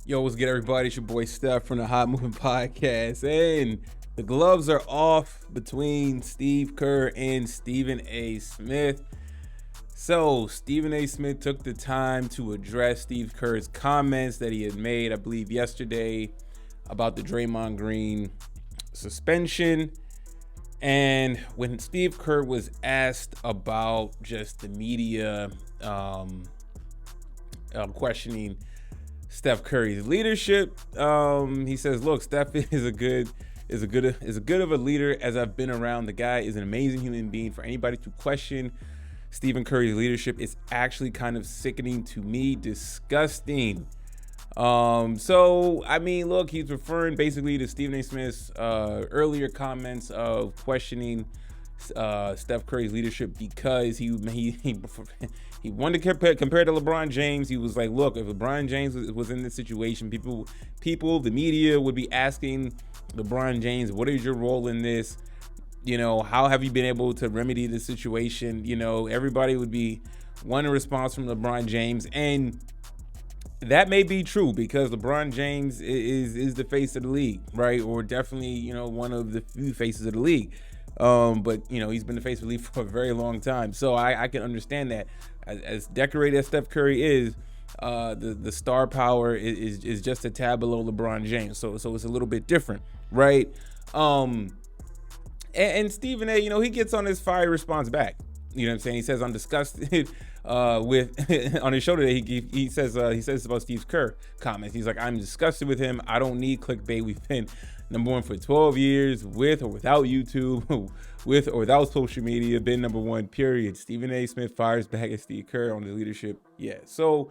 Yo, what's good, everybody? It's your boy Steph from the Hot Moving Podcast. And the gloves are off between Steve Kerr and Stephen A. Smith. So, Stephen A. Smith took the time to address Steve Kerr's comments that he had made, I believe, yesterday about the Draymond Green suspension. And when Steve Kerr was asked about just the media questioning Steph Curry's leadership, he says, "Look, Steph is a good of a leader as I've been around. The guy is an amazing human being. For anybody to question Stephen Curry's leadership, it's actually kind of sickening to me, disgusting." So I mean, look, he's referring basically to Stephen A. Smith's earlier comments of questioning Steph Curry's leadership because he wanted to compare to LeBron James. He was like, look, if LeBron James was in this situation, people, the media would be asking LeBron James, what is your role in this? You know, how have you been able to remedy this situation? You know, everybody would be wanting a response from LeBron James, and that may be true because LeBron James is the face of the league, right? Or definitely, you know, one of the few faces of the league. But you know, he's been the face of the league for a very long time, so I can understand that. As decorated as Steph Curry is, the star power is just a tad below LeBron James, so it's a little bit different, right? And Stephen A, you know, he gets on his fire response back. You know what I'm saying? He says, "I'm disgusted with," on his show today. He says about Steve Kerr comments. He's like, "I'm disgusted with him. I don't need clickbait. We've been number one for 12 years, with or without YouTube, with or without social media. Been number one. Period." Stephen A. Smith fires back at Steve Kerr on his leadership. Yeah. So,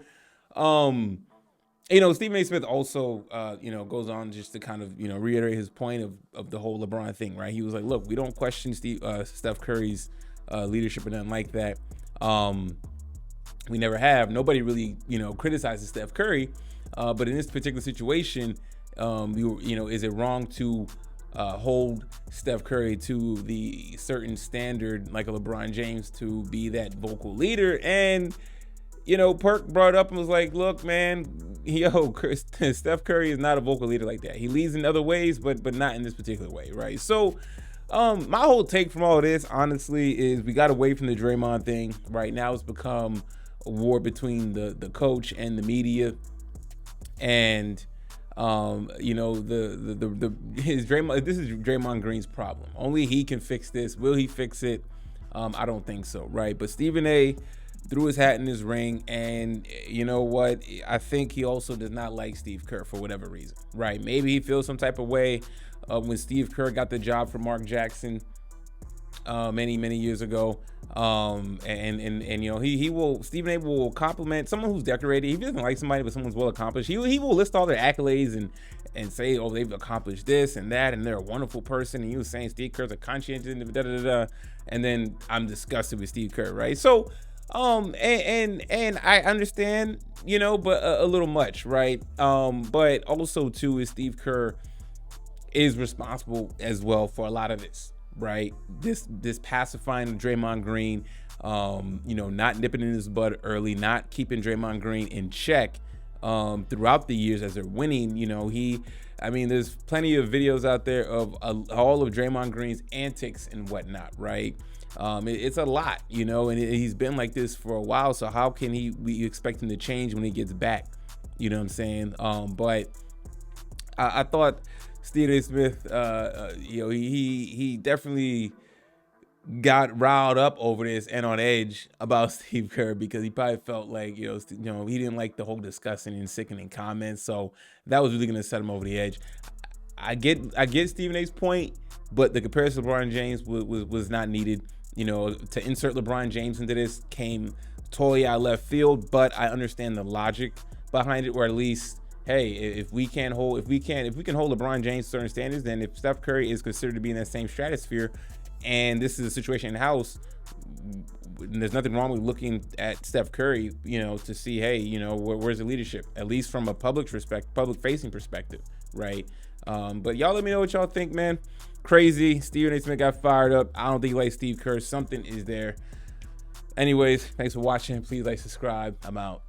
you know, Stephen A. Smith also, you know, goes on just to kind of, you know, reiterate his point of the whole LeBron thing, right? He was like, "Look, we don't question Steph Curry's leadership or nothing like that. We never have. Nobody really, you know, criticizes Steph Curry, but in this particular situation, you know, is it wrong to hold Steph Curry to the certain standard like a LeBron James to be that vocal leader?" And you know, Perk brought up and was like, "Look, man, yo, Steph Curry is not a vocal leader like that. He leads in other ways, but not in this particular way, right?" So, my whole take from all of this, honestly, is we got away from the Draymond thing. Right now, it's become a war between the coach and the media, and you know, his Draymond. This is Draymond Green's problem. Only he can fix this. Will he fix it? I don't think so, right? But Stephen A. threw his hat in his ring, and you know what? I think he also does not like Steve Kerr for whatever reason, right? Maybe he feels some type of way when Steve Kerr got the job for Mark Jackson many years ago, and you know, Stephen A. will compliment someone who's decorated. He doesn't like somebody, but someone's well accomplished. He will list all their accolades and say, oh, they've accomplished this and that, and they're a wonderful person. And he was saying Steve Kerr's a conscientious, and then I'm disgusted with Steve Kerr, right? So. And I understand, you know, but a little much, right? But also too is Steve Kerr is responsible as well for a lot of this, right? This pacifying Draymond Green, you know, not nipping in his bud early, not keeping Draymond Green in check throughout the years as they're winning. You know, I mean, there's plenty of videos out there of all of Draymond Green's antics and whatnot, right? It's a lot, you know, and he's been like this for a while. So how can we expect him to change when he gets back? You know what I'm saying? But I thought Steve A. Smith, you know, he definitely got riled up over this and on edge about Steve Kerr because he probably felt like, you know, he didn't like the whole disgusting and sickening comments. So that was really going to set him over the edge. I get Stephen A.'s point, but the comparison to LeBron James was not needed. You know, to insert LeBron James into this came totally out of left field, but I understand the logic behind it, or at least, hey, if we can hold LeBron James to certain standards, then if Steph Curry is considered to be in that same stratosphere, and this is a situation in house, there's nothing wrong with looking at Steph Curry, you know, to see, hey, you know, where's the leadership, at least from a public facing perspective, right? But y'all let me know what y'all think, man. Crazy. Stephen A. Smith got fired up. I don't think he likes Steve Kerr. Something is there. Anyways, thanks for watching. Please like, subscribe. I'm out.